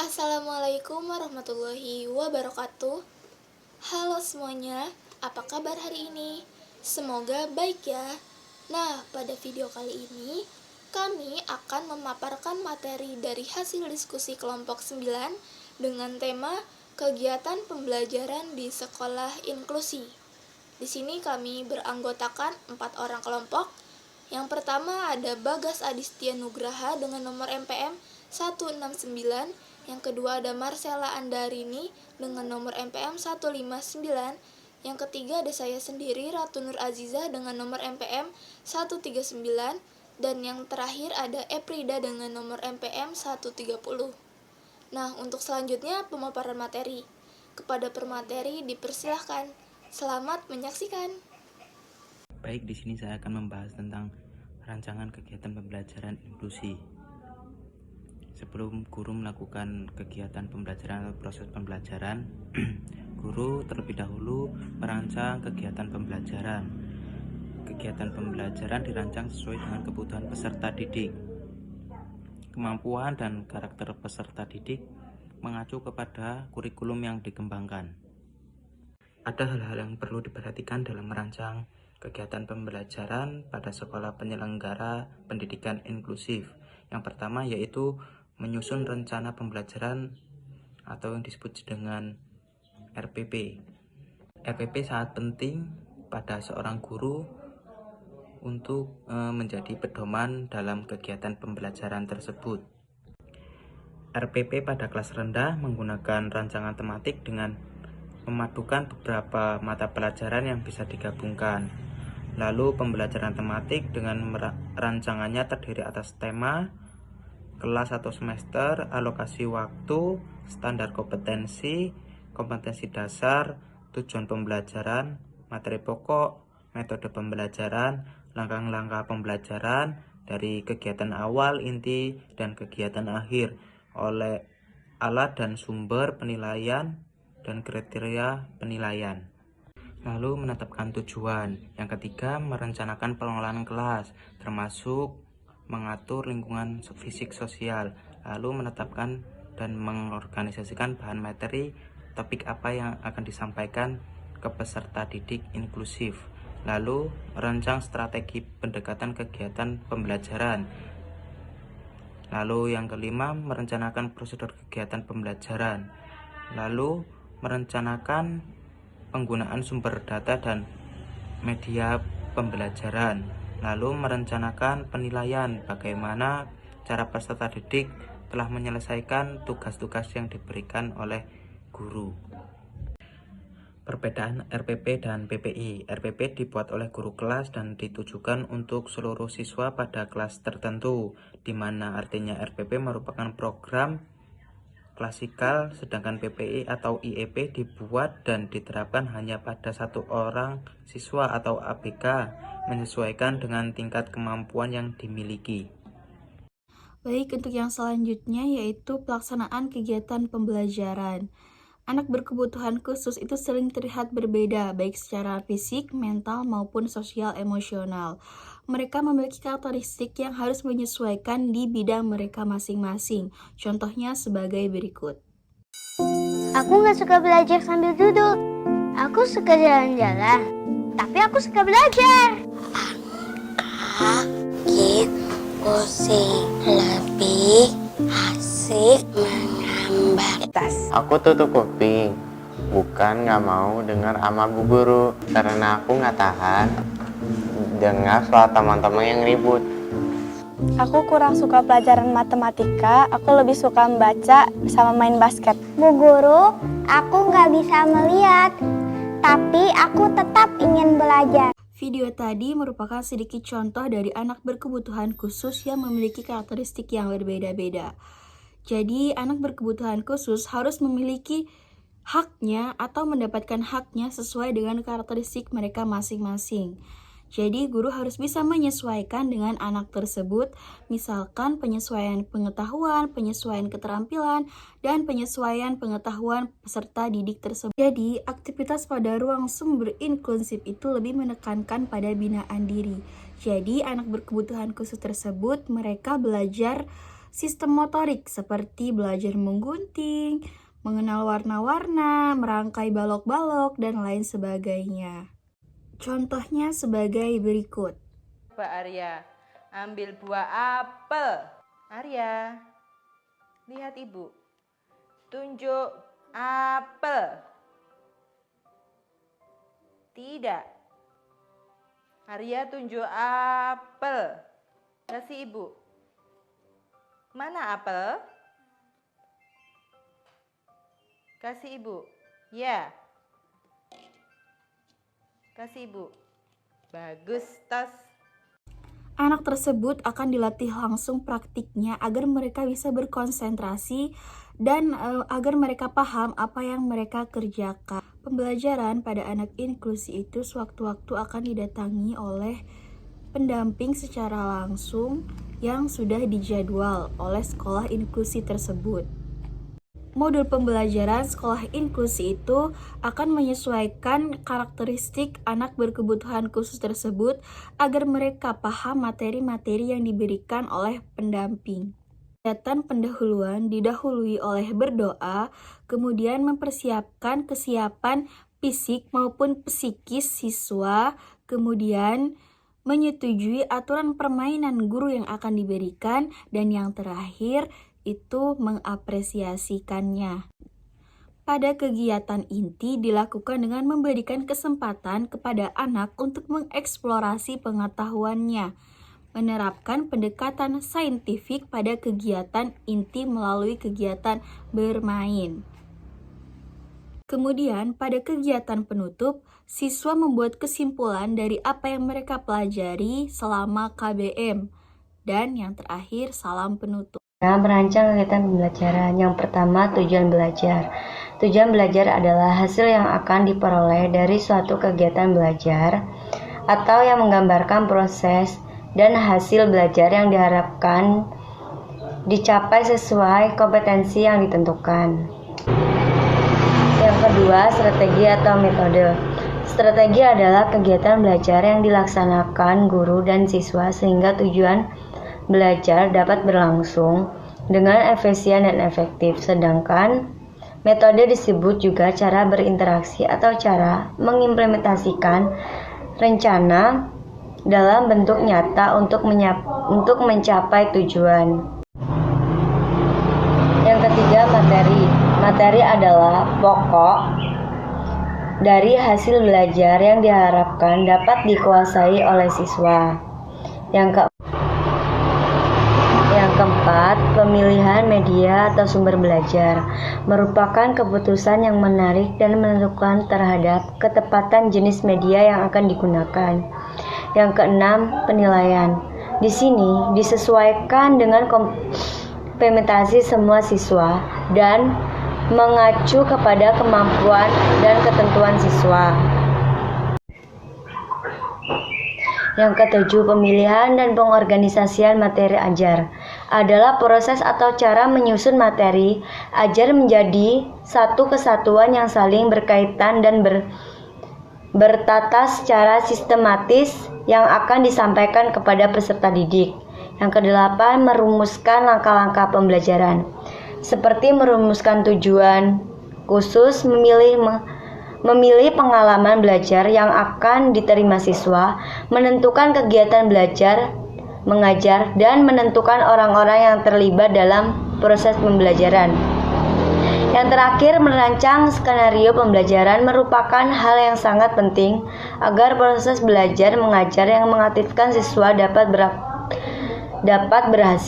Assalamualaikum warahmatullahi wabarakatuh. Halo semuanya, apa kabar hari ini? Semoga baik ya. Nah, pada video kali ini kami akan memaparkan materi dari hasil diskusi kelompok 9 dengan tema kegiatan pembelajaran di sekolah inklusi. Di sini kami beranggotakan 4 orang kelompok. Yang pertama ada Bagas Adistia Nugraha dengan nomor MPM 169. Yang kedua ada Marcella Andarini dengan nomor MPM 159. Yang ketiga ada saya sendiri Ratu Nur Azizah dengan nomor MPM 139. Dan yang terakhir ada Eprida dengan nomor MPM 130. Nah, untuk selanjutnya pemaparan materi. Kepada pemateri dipersilahkan. Selamat menyaksikan. Baik, di sini saya akan membahas tentang rancangan kegiatan pembelajaran inklusi. Sebelum guru melakukan kegiatan pembelajaran atau proses pembelajaran, guru terlebih dahulu merancang kegiatan pembelajaran. Kegiatan pembelajaran dirancang sesuai dengan kebutuhan peserta didik. Kemampuan dan karakter peserta didik mengacu kepada kurikulum yang dikembangkan. Ada hal-hal yang perlu diperhatikan dalam merancang kegiatan pembelajaran pada sekolah penyelenggara pendidikan inklusif. Yang pertama yaitu menyusun rencana pembelajaran atau yang disebut dengan RPP. RPP sangat penting pada seorang guru untuk menjadi pedoman dalam kegiatan pembelajaran tersebut. RPP pada kelas rendah menggunakan rancangan tematik dengan memadukan beberapa mata pelajaran yang bisa digabungkan. Lalu pembelajaran tematik dengan rancangannya terdiri atas tema, kelas atau semester, alokasi waktu, standar kompetensi, kompetensi dasar, tujuan pembelajaran, materi pokok, metode pembelajaran, langkah-langkah pembelajaran dari kegiatan awal, inti, dan kegiatan akhir oleh alat dan sumber penilaian dan kriteria penilaian. Lalu menetapkan tujuan. Yang ketiga, merencanakan pengelolaan kelas, termasuk mengatur lingkungan fisik sosial. Lalu menetapkan dan mengorganisasikan bahan materi, topik apa yang akan disampaikan ke peserta didik inklusif. Lalu merancang strategi pendekatan kegiatan pembelajaran. Lalu yang kelima, merencanakan prosedur kegiatan pembelajaran. Lalu merencanakan penggunaan sumber data dan media pembelajaran. Lalu merencanakan penilaian bagaimana cara peserta didik telah menyelesaikan tugas-tugas yang diberikan oleh guru. Perbedaan RPP dan PPI. RPP dibuat oleh guru kelas dan ditujukan untuk seluruh siswa pada kelas tertentu, di mana artinya RPP merupakan program klasikal, sedangkan PPI atau IEP dibuat dan diterapkan hanya pada satu orang siswa atau ABK, menyesuaikan dengan tingkat kemampuan yang dimiliki. Baik, untuk yang selanjutnya yaitu pelaksanaan kegiatan pembelajaran. Anak berkebutuhan khusus itu sering terlihat berbeda, baik secara fisik, mental, maupun sosial emosional. Mereka memiliki karakteristik yang harus menyesuaikan di bidang mereka masing-masing. Contohnya sebagai berikut. Aku nggak suka belajar sambil duduk. Aku suka jalan-jalan, tapi aku suka belajar. Angkat pusing lebih asik menggambar. Aku tutup kuping, bukan nggak mau dengar sama bu guru, karena aku nggak tahan dengar soal teman-teman yang ribut. Aku kurang suka pelajaran matematika, aku lebih suka membaca sama main basket. Bu guru, aku nggak bisa melihat, tapi aku tetap ingin belajar. Video tadi merupakan sedikit contoh dari anak berkebutuhan khusus yang memiliki karakteristik yang berbeda-beda. Jadi, anak berkebutuhan khusus harus memiliki haknya atau mendapatkan haknya sesuai dengan karakteristik mereka masing-masing. Jadi, guru harus bisa menyesuaikan dengan anak tersebut, misalkan penyesuaian pengetahuan, penyesuaian keterampilan, dan penyesuaian pengetahuan peserta didik tersebut. Jadi, aktivitas pada ruang sumber inklusif itu lebih menekankan pada binaan diri. Jadi, anak berkebutuhan khusus tersebut, mereka belajar sistem motorik seperti belajar menggunting, mengenal warna-warna, merangkai balok-balok, dan lain sebagainya. Contohnya sebagai berikut. Coba Arya, ambil buah apel. Arya, lihat ibu. Tunjuk apel. Tidak. Arya tunjuk apel. Kasih ibu. Mana apel? Kasih ibu. Ya. Kasih ibu. Bagus, tos. Anak tersebut akan dilatih langsung praktiknya agar mereka bisa berkonsentrasi dan agar mereka paham apa yang mereka kerjakan. Pembelajaran pada anak inklusi itu sewaktu-waktu akan didatangi oleh pendamping secara langsung yang sudah dijadwal oleh sekolah inklusi tersebut. Modul pembelajaran sekolah inklusi itu akan menyesuaikan karakteristik anak berkebutuhan khusus tersebut agar mereka paham materi-materi yang diberikan oleh pendamping. Kegiatan pendahuluan didahului oleh berdoa, kemudian mempersiapkan kesiapan fisik maupun psikis siswa, kemudian menyetujui aturan permainan guru yang akan diberikan, dan yang terakhir itu mengapresiasikannya. Pada kegiatan inti dilakukan dengan memberikan kesempatan kepada anak untuk mengeksplorasi pengetahuannya, menerapkan pendekatan saintifik pada kegiatan inti melalui kegiatan bermain. Kemudian pada kegiatan penutup, siswa membuat kesimpulan dari apa yang mereka pelajari selama KBM. Dan yang terakhir, salam penutup. Merancang kegiatan pembelajaran. Yang pertama, tujuan belajar. Tujuan belajar adalah hasil yang akan diperoleh dari suatu kegiatan belajar atau yang menggambarkan proses dan hasil belajar yang diharapkan dicapai sesuai kompetensi yang ditentukan. Yang kedua, strategi atau metode. Strategi adalah kegiatan belajar yang dilaksanakan guru dan siswa sehingga tujuan belajar dapat berlangsung dengan efisien dan efektif. Sedangkan metode disebut juga cara berinteraksi atau cara mengimplementasikan rencana dalam bentuk nyata untuk mencapai tujuan. Yang ketiga, materi. Materi adalah pokok dari hasil belajar yang diharapkan dapat dikuasai oleh siswa. Yang keempat, pemilihan media atau sumber belajar merupakan keputusan yang menarik dan menentukan terhadap ketepatan jenis media yang akan digunakan. Yang keenam, penilaian. Di sini disesuaikan dengan kompetisi semua siswa dan mengacu kepada kemampuan dan ketentuan siswa. Yang ketujuh, pemilihan dan pengorganisasian materi ajar adalah proses atau cara menyusun materi ajar menjadi satu kesatuan yang saling berkaitan dan bertata secara sistematis yang akan disampaikan kepada peserta didik. Yang kedelapan, merumuskan langkah-langkah pembelajaran seperti merumuskan tujuan khusus, memilih pengalaman belajar yang akan diterima siswa, menentukan kegiatan belajar, mengajar, dan menentukan orang-orang yang terlibat dalam proses pembelajaran. Yang terakhir, merancang skenario pembelajaran merupakan hal yang sangat penting agar proses belajar mengajar yang mengaktifkan siswa dapat berhasil.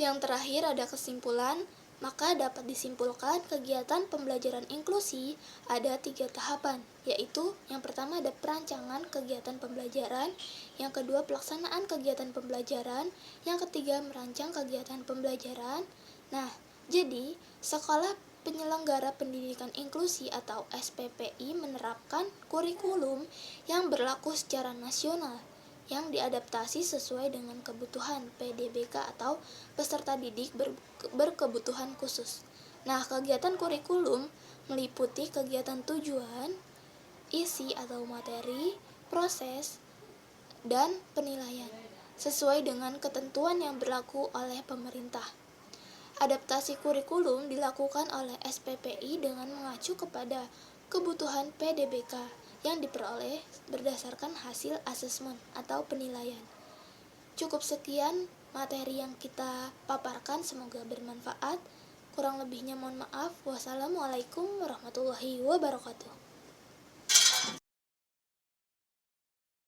Yang terakhir ada kesimpulan. Maka dapat disimpulkan kegiatan pembelajaran inklusi ada 3 tahapan, yaitu yang pertama ada perancangan kegiatan pembelajaran, yang kedua pelaksanaan kegiatan pembelajaran, yang ketiga merancang kegiatan pembelajaran. Nah, jadi sekolah penyelenggara pendidikan inklusi atau SPPI menerapkan kurikulum yang berlaku secara nasional yang diadaptasi sesuai dengan kebutuhan PDBK atau peserta didik berkebutuhan khusus. Nah, kegiatan kurikulum meliputi kegiatan tujuan, isi atau materi, proses, dan penilaian. sesuai dengan ketentuan yang berlaku oleh pemerintah. Adaptasi kurikulum dilakukan oleh SPPI dengan mengacu kepada kebutuhan PDBK yang diperoleh berdasarkan hasil asesmen atau penilaian. Cukup sekian materi yang kita paparkan, semoga bermanfaat. Kurang lebihnya mohon maaf. Wassalamualaikum warahmatullahi wabarakatuh.